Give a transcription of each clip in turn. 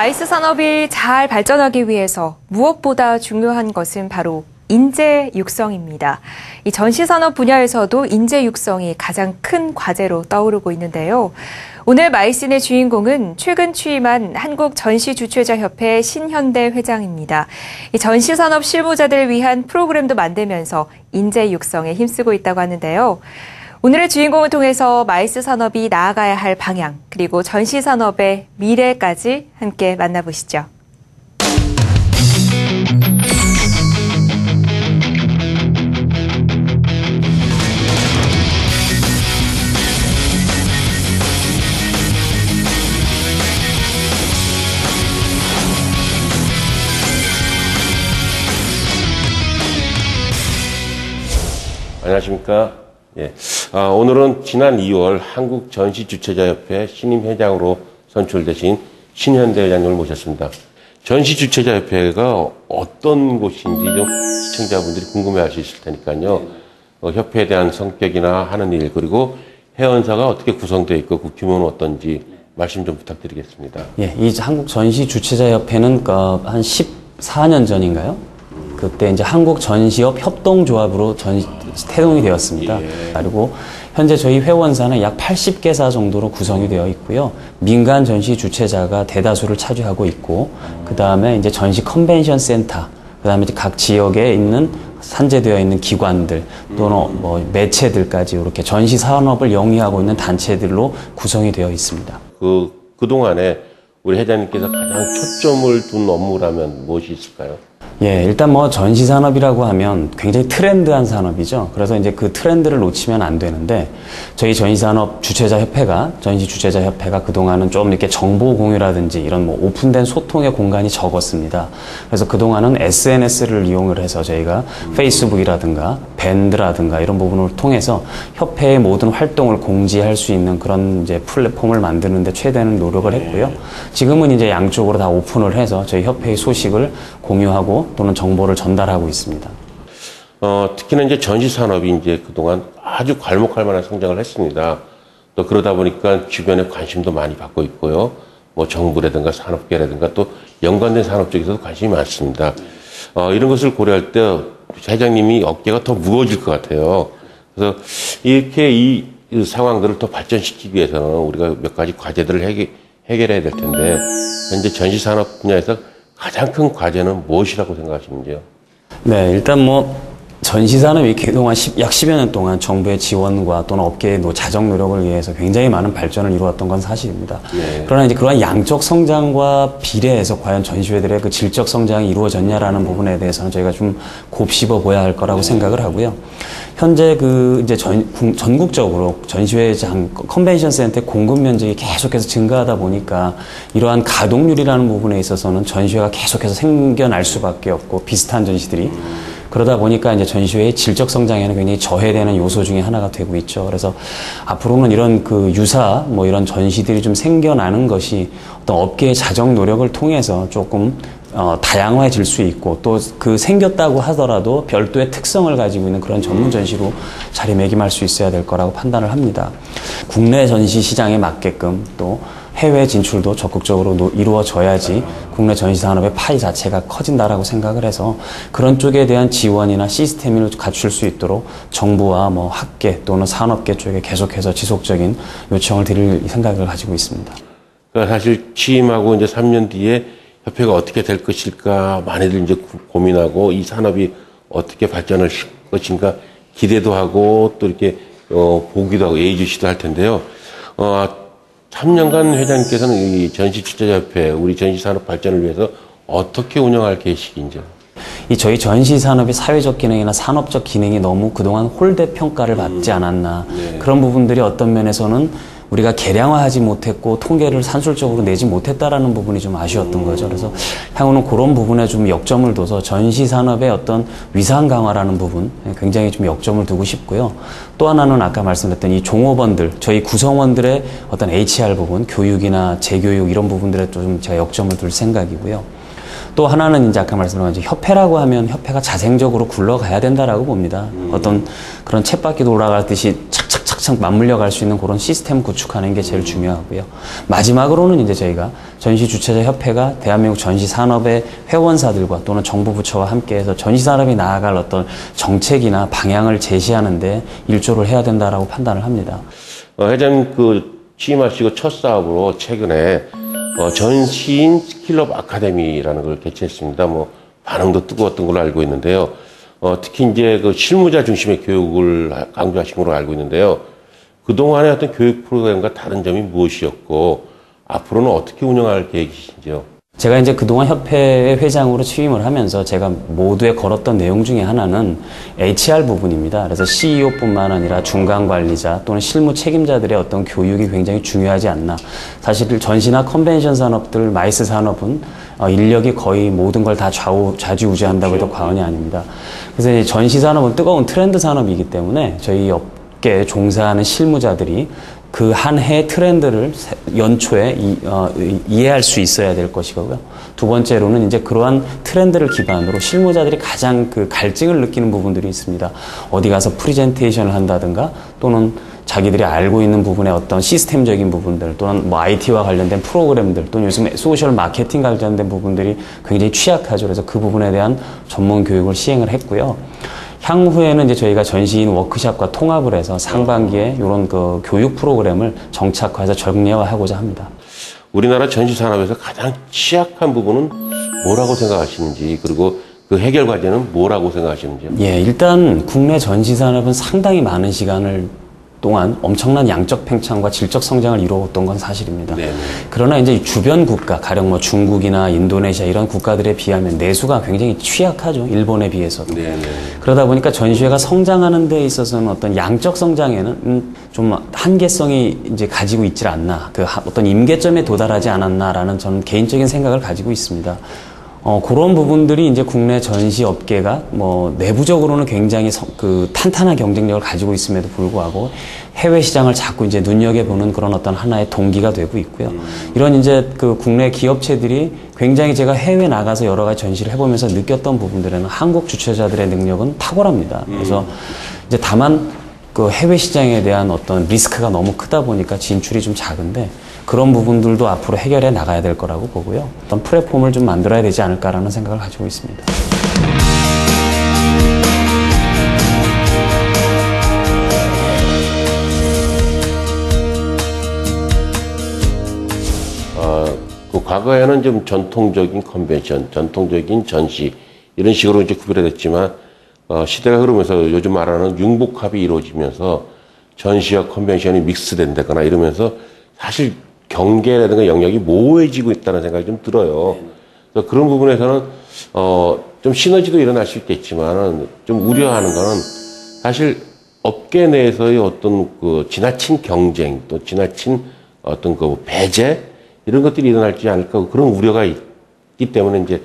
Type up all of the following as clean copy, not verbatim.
마이스 산업이 잘 발전하기 위해서 무엇보다 중요한 것은 바로 인재 육성입니다. 이 전시산업 분야에서도 인재 육성이 가장 큰 과제로 떠오르고 있는데요. 오늘 마이슨의 주인공은 최근 취임한 한국전시주최자협회 신현대 회장입니다. 이 전시산업 실무자들을 위한 프로그램도 만들면서 인재 육성에 힘쓰고 있다고 하는데요. 오늘의 주인공을 통해서 마이스 산업이 나아가야 할 방향, 그리고 전시산업의 미래까지 함께 만나보시죠. 안녕하십니까. 예. 오늘은 지난 2월 한국전시주최자협회 신임 회장으로 선출되신 신현대 회장님을 모셨습니다. 전시주최자협회가 어떤 곳인지 좀 시청자분들이 궁금해하실 테니까요. 협회에 대한 성격이나 하는 일, 그리고 회원사가 어떻게 구성되어 있고 그 규모는 어떤지 말씀 좀 부탁드리겠습니다. 예, 이 한국전시주최자협회는 한 14년 전인가요? 그때 이제 한국전시업 협동조합으로 태동이 되었습니다. 예. 그리고 현재 저희 회원사는 약 80개사 정도로 구성이 되어 있고요. 민간 전시 주최자가 대다수를 차지하고 있고, 그 다음에 이제 전시 컨벤션 센터, 그 다음에 이제 각 지역에 있는 산재되어 있는 기관들 또는 매체들까지 이렇게 전시 산업을 영위하고 있는 단체들로 구성이 되어 있습니다. 그동안에 우리 회장님께서 가장 초점을 둔 업무라면 무엇이 있을까요? 예, 일단 전시 산업이라고 하면 굉장히 트렌드한 산업이죠. 그래서 이제 그 트렌드를 놓치면 안 되는데, 저희 전시산업 주최자 협회가, 전시 주최자 협회가 그동안은 좀 이렇게 정보 공유라든지 이런 오픈된 소통의 공간이 적었습니다. 그래서 그동안은 SNS를 이용을 해서 저희가 페이스북이라든가 밴드라든가 이런 부분을 통해서 협회의 모든 활동을 공지할 수 있는 그런 이제 플랫폼을 만드는데 최대한 노력을 했고요. 지금은 이제 양쪽으로 다 오픈을 해서 저희 협회의 소식을 공유하고 또는 정보를 전달하고 있습니다. 특히나 이제 전시 산업이 이제 그동안 아주 괄목할 만한 성장을 했습니다. 또 그러다 보니까 주변에 관심도 많이 받고 있고요. 정부라든가 산업계라든가 또 연관된 산업 쪽에서도 관심이 많습니다. 이런 것을 고려할 때 회장님이 어깨가 더 무거워질 것 같아요. 그래서 이렇게 이 상황들을 더 발전시키기 위해서는 우리가 몇 가지 과제들을 해결해야 될 텐데, 현재 전시 산업 분야에서 가장 큰 과제는 무엇이라고 생각하시는지요? 네, 일단 전시산업이 그동안 약 10여 년 동안 정부의 지원과 또는 업계의 자정 노력을 위해서 굉장히 많은 발전을 이루었던 건 사실입니다. 네. 그러나 이제 그러한 양적 성장과 비례해서 과연 전시회들의 그 질적 성장이 이루어졌냐라는 부분에 대해서는 저희가 좀 곱씹어 보야 할 거라고 생각을 하고요. 현재 이제 전국적으로 전시회장, 컨벤션 센터의 공급 면적이 계속해서 증가하다 보니까 이러한 가동률이라는 부분에 있어서는 전시회가 계속해서 생겨날 수밖에 없고, 비슷한 전시들이. 그러다 보니까 이제 전시회의 질적 성장에는 굉장히 저해되는 요소 중에 하나가 되고 있죠. 그래서 앞으로는 이런 유사 이런 전시들이 좀 생겨나는 것이 어떤 업계의 자정 노력을 통해서 조금 다양화해질 수 있고, 또 생겼다고 하더라도 별도의 특성을 가지고 있는 그런 전문 전시로 자리매김할 수 있어야 될 거라고 판단을 합니다. 국내 전시 시장에 맞게끔 또 해외 진출도 적극적으로 이루어져야지 국내 전시 산업의 파이 자체가 커진다라고 생각을 해서, 그런 쪽에 대한 지원이나 시스템을 갖출 수 있도록 정부와 학계 또는 산업계 쪽에 계속해서 지속적인 요청을 드릴 생각을 가지고 있습니다. 그러니까 사실 취임하고 이제 3년 뒤에 협회가 어떻게 될 것일까 많이들 이제 고민하고, 이 산업이 어떻게 발전을 할 것인가 기대도 하고 또 이렇게 보기도 하고 예의주시도 할 텐데요. 3년간 회장님께서는 이 전시주최자협회, 우리 전시산업 발전을 위해서 어떻게 운영할 계획인지요? 저희 전시산업의 사회적 기능이나 산업적 기능이 너무 그동안 홀대 평가를 받지 않았나. 네. 그런 부분들이 어떤 면에서는 우리가 개량화하지 못했고 통계를 산술적으로 내지 못했다라는 부분이 좀 아쉬웠던 거죠. 그래서 향후는 그런 부분에 좀 역점을 둬서 전시산업의 어떤 위상 강화라는 부분 굉장히 좀 역점을 두고 싶고요. 또 하나는 아까 말씀드렸던 이 종업원들, 저희 구성원들의 어떤 HR 부분, 교육이나 재교육 이런 부분들에 좀 제가 역점을 둘 생각이고요. 또 하나는 이제 아까 말씀드린 협회라고 하면 협회가 자생적으로 굴러가야 된다라고 봅니다. 어떤 그런 쳇바퀴 돌아가듯이 착착착 착착 맞물려 갈 수 있는 그런 시스템 구축하는 게 제일 중요하고요. 마지막으로는 이제 저희가 전시 주최자 협회가 대한민국 전시 산업의 회원사들과 또는 정부 부처와 함께해서 전시 산업이 나아갈 어떤 정책이나 방향을 제시하는데 일조를 해야 된다라고 판단을 합니다. 회장님 취임하시고 첫 사업으로 최근에 전시인 스킬업 아카데미라는 걸 개최했습니다. 반응도 뜨거웠던 걸로 알고 있는데요. 특히 이제 실무자 중심의 교육을 강조하신 걸로 알고 있는데요. 그동안의 어떤 교육 프로그램과 다른 점이 무엇이었고, 앞으로는 어떻게 운영할 계획이신지요? 제가 이제 그동안 협회 회장으로 취임을 하면서 제가 모두에 걸었던 내용 중에 하나는 HR 부분입니다. 그래서 CEO뿐만 아니라 중간 관리자 또는 실무 책임자들의 어떤 교육이 굉장히 중요하지 않나. 사실 전시나 컨벤션 산업들, 마이스 산업은 인력이 거의 모든 걸 다 좌지우지한다고 해도 과언이 아닙니다. 그래서 이제 전시 산업은 뜨거운 트렌드 산업이기 때문에 저희 업계에 종사하는 실무자들이 그 한 해의 트렌드를 연초에 이해할 수 있어야 될 것이고요. 두 번째로는 이제 그러한 트렌드를 기반으로 실무자들이 가장 갈증을 느끼는 부분들이 있습니다. 어디 가서 프리젠테이션을 한다든가 또는 자기들이 알고 있는 부분의 어떤 시스템적인 부분들 또는 IT와 관련된 프로그램들 또는 요즘 소셜 마케팅 관련된 부분들이 굉장히 취약하죠. 그래서 그 부분에 대한 전문 교육을 시행을 했고요. 향후에는 이제 저희가 전시인 워크샵과 통합을 해서 상반기에 이런 교육 프로그램을 정착화해서 정례화하고자 합니다. 우리나라 전시 산업에서 가장 취약한 부분은 뭐라고 생각하시는지, 그리고 그 해결 과제는 뭐라고 생각하시는지요? 예, 일단 국내 전시 산업은 상당히 많은 시간을 동안 엄청난 양적 팽창과 질적 성장을 이루었던 건 사실입니다. 네네. 그러나 이제 주변 국가, 가령 중국이나 인도네시아 이런 국가들에 비하면 내수가 굉장히 취약하죠. 일본에 비해서도. 네네. 그러다 보니까 전시회가 성장하는 데 있어서는 어떤 양적 성장에는 좀 한계성이 이제 가지고 있질 않나. 어떤 임계점에 도달하지 않았나라는 저는 개인적인 생각을 가지고 있습니다. 그런 부분들이 이제 국내 전시 업계가 내부적으로는 굉장히 탄탄한 경쟁력을 가지고 있음에도 불구하고 해외 시장을 자꾸 이제 눈여겨보는 그런 어떤 하나의 동기가 되고 있고요. 이런 이제 국내 기업체들이 굉장히 제가 해외 나가서 여러 가지 전시를 해보면서 느꼈던 부분들에는 한국 주최자들의 능력은 탁월합니다. 그래서 이제 다만 해외 시장에 대한 어떤 리스크가 너무 크다 보니까 진출이 좀 작은데 그런 부분들도 앞으로 해결해 나가야 될 거라고 보고요. 어떤 플랫폼을 좀 만들어야 되지 않을까라는 생각을 가지고 있습니다. 과거에는 좀 전통적인 컨벤션, 전통적인 전시 이런 식으로 이제 구별됐지만 시대가 흐르면서 요즘 말하는 융복합이 이루어지면서 전시와 컨벤션이 믹스된다거나 이러면서 사실 경계라든가 영역이 모호해지고 있다는 생각이 좀 들어요. 그래서 그런 부분에서는 좀 시너지도 일어날 수 있겠지만 좀 우려하는 거는 사실 업계 내에서의 어떤 지나친 경쟁 또 지나친 어떤 배제 이런 것들이 일어날지 않을까 그런 우려가 있기 때문에 이제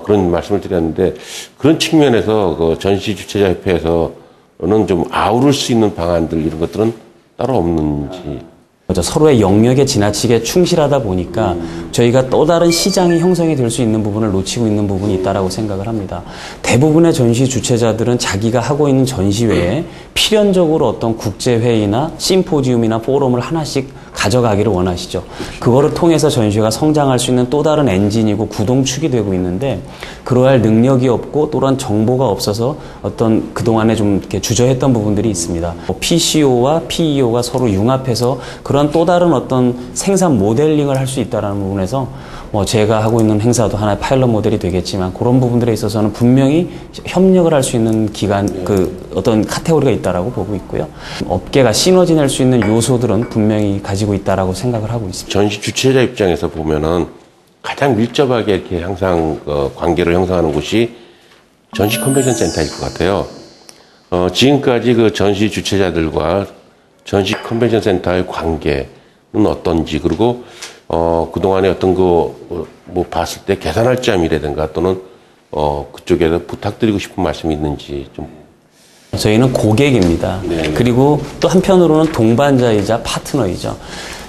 그런 말씀을 드렸는데 그런 측면에서 전시 주최자 협회에서는 좀 아우를 수 있는 방안들 이런 것들은 따로 없는지. 서로의 영역에 지나치게 충실하다 보니까 저희가 또 다른 시장이 형성이 될 수 있는 부분을 놓치고 있는 부분이 있다라고 생각을 합니다. 대부분의 전시 주최자들은 자기가 하고 있는 전시회에 필연적으로 어떤 국제회의나 심포지움이나 포럼을 하나씩 가져가기를 원하시죠. 그거를 통해서 전시회가 성장할 수 있는 또 다른 엔진이고 구동축이 되고 있는데 그러할 능력이 없고 또한 정보가 없어서 어떤 그동안에 좀 이렇게 주저했던 부분들이 있습니다. PCO와 PEO가 서로 융합해서 그런 또 다른 어떤 생산 모델링을 할 수 있다는 부분에서 제가 하고 있는 행사도 하나의 파일럿 모델이 되겠지만 그런 부분들에 있어서는 분명히 협력을 할 수 있는 기간, 어떤 카테고리가 있다라고 보고 있고요. 업계가 시너지 낼 수 있는 요소들은 분명히 가지고 있다라고 생각을 하고 있습니다. 전시 주최자 입장에서 보면은 가장 밀접하게 이렇게 항상 관계를 형성하는 곳이 전시 컨벤션 센터일 것 같아요. 지금까지 전시 주최자들과 전시 컨벤션 센터의 관계는 어떤지 그리고 그동안에 어떤 봤을 때 개선할 점이라든가 또는 그쪽에서 부탁드리고 싶은 말씀이 있는지 좀. 저희는 고객입니다. 네. 그리고 또 한편으로는 동반자이자 파트너이죠.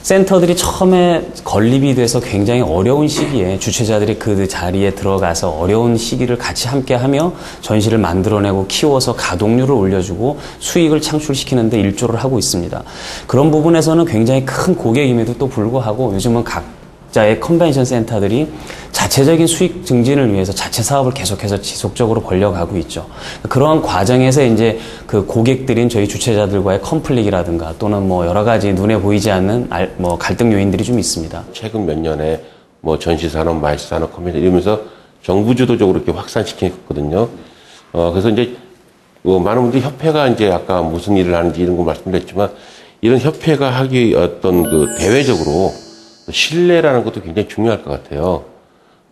센터들이 처음에 건립이 돼서 굉장히 어려운 시기에 주최자들이 그 자리에 들어가서 어려운 시기를 같이 함께하며 전시를 만들어내고 키워서 가동률을 올려주고 수익을 창출시키는 데 일조를 하고 있습니다. 그런 부분에서는 굉장히 큰 고객임에도 또 불구하고 요즘은 각자의 컨벤션 센터들이 자체적인 수익 증진을 위해서 자체 사업을 계속해서 지속적으로 벌려가고 있죠. 그러한 과정에서 이제 그 고객들인 저희 주최자들과의 컨플릭이라든가 또는 뭐 여러 가지 눈에 보이지 않는 뭐 갈등 요인들이 좀 있습니다. 최근 몇 년에 뭐 전시산업, 마이스산업, 컨벤션 이러면서 정부 주도적으로 이렇게 확산시켰거든요. 그래서 이제 많은 분들이 협회가 이제 아까 무슨 일을 하는지 이런 거 말씀드렸지만 이런 협회가 하기 어떤 그 대외적으로 신뢰라는 것도 굉장히 중요할 것 같아요.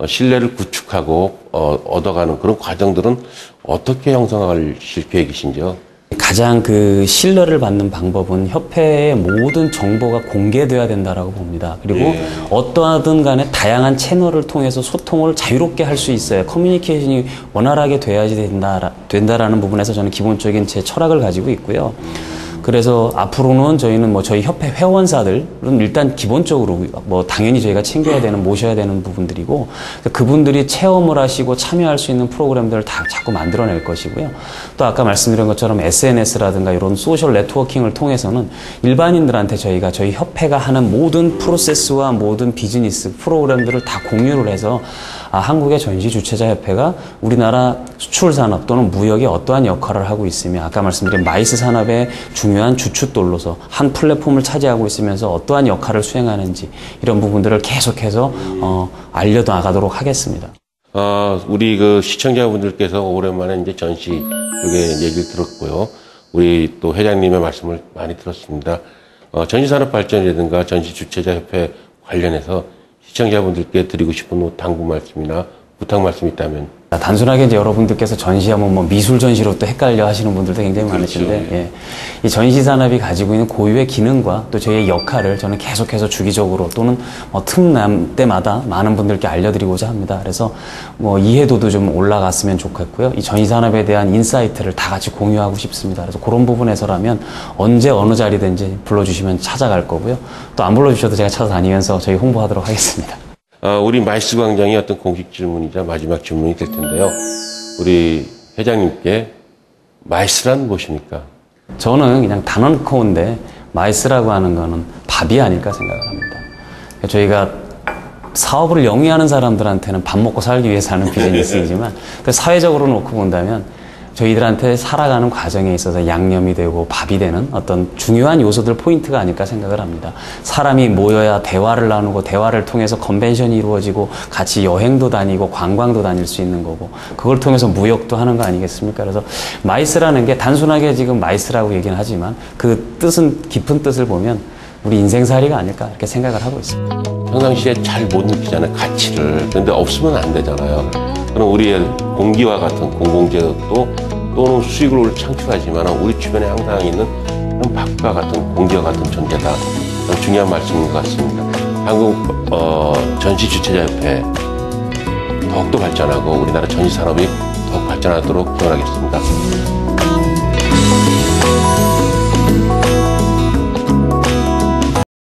신뢰를 구축하고 얻어가는 그런 과정들은 어떻게 형성하실 계획이신지요? 가장 그 신뢰를 받는 방법은 협회의 모든 정보가 공개돼야 된다라고 봅니다. 그리고 어떠하든 간에 다양한 채널을 통해서 소통을 자유롭게 할 수 있어야 커뮤니케이션이 원활하게 돼야지 된다라는 부분에서 저는 기본적인 제 철학을 가지고 있고요. 그래서 앞으로는 저희는 뭐 저희 협회 회원사들은 일단 기본적으로 뭐 당연히 저희가 챙겨야 되는, 모셔야 되는 부분들이고 그분들이 체험을 하시고 참여할 수 있는 프로그램들을 다 자꾸 만들어낼 것이고요. 또 아까 말씀드린 것처럼 SNS라든가 이런 소셜 네트워킹을 통해서는 일반인들한테 저희가 저희 협회가 하는 모든 프로세스와 모든 비즈니스 프로그램들을 다 공유를 해서 한국의 전시 주최자 협회가 우리나라 수출 산업 또는 무역에 어떠한 역할을 하고 있으며 아까 말씀드린 마이스 산업의 중요한 주춧돌로서 한 플랫폼을 차지하고 있으면서 어떠한 역할을 수행하는지 이런 부분들을 계속해서 알려나가도록 하겠습니다. 우리 그 시청자분들께서 오랜만에 이제 전시 쪽에 얘기를 들었고요. 우리 또 회장님의 말씀을 많이 들었습니다. 전시산업 발전이라든가 전시 주최자 협회 관련해서 시청자분들께 드리고 싶은 뭐 당부 말씀이나 부탁 말씀이 있다면. 단순하게 이제 여러분들께서 전시하면 뭐 미술 전시로 또 헷갈려 하시는 분들도 굉장히 많으신데, 예. 이 전시 산업이 가지고 있는 고유의 기능과 또 저희의 역할을 저는 계속해서 주기적으로 또는 뭐 틈날 때마다 많은 분들께 알려드리고자 합니다. 그래서 뭐 이해도도 좀 올라갔으면 좋겠고요. 이 전시 산업에 대한 인사이트를 다 같이 공유하고 싶습니다. 그래서 그런 부분에서라면 언제 어느 자리든지 불러주시면 찾아갈 거고요. 또 안 불러주셔도 제가 찾아다니면서 저희 홍보하도록 하겠습니다. 우리 마이스 광장의 어떤 공식 질문이자 마지막 질문이 될 텐데요. 우리 회장님께 마이스란 무엇입니까? 저는 그냥 단언코어인데 마이스라고 하는 거는 밥이 아닐까 생각을 합니다. 저희가 사업을 영위하는 사람들한테는 밥 먹고 살기 위해서 하는 비즈니스이지만 사회적으로 놓고 본다면 저희들한테 살아가는 과정에 있어서 양념이 되고 밥이 되는 어떤 중요한 요소들 포인트가 아닐까 생각을 합니다. 사람이 모여야 대화를 나누고 대화를 통해서 컨벤션이 이루어지고 같이 여행도 다니고 관광도 다닐 수 있는 거고 그걸 통해서 무역도 하는 거 아니겠습니까? 그래서 마이스라는 게 단순하게 지금 마이스라고 얘기는 하지만 그 뜻은 깊은 뜻을 보면 우리 인생살이가 아닐까 이렇게 생각을 하고 있습니다. 평상시에 잘 못 느끼잖아요, 가치를. 근데 없으면 안 되잖아요. 그럼 우리의 공기와 같은 공공재도 또는 수익을 창출하지만 우리 주변에 항상 있는 그런 밥과 같은 공기와 같은 존재다. 중요한 말씀인 것 같습니다. 한국 전시 주최자협회 더욱더 발전하고 우리나라 전시 산업이 더욱 발전하도록 기원하겠습니다.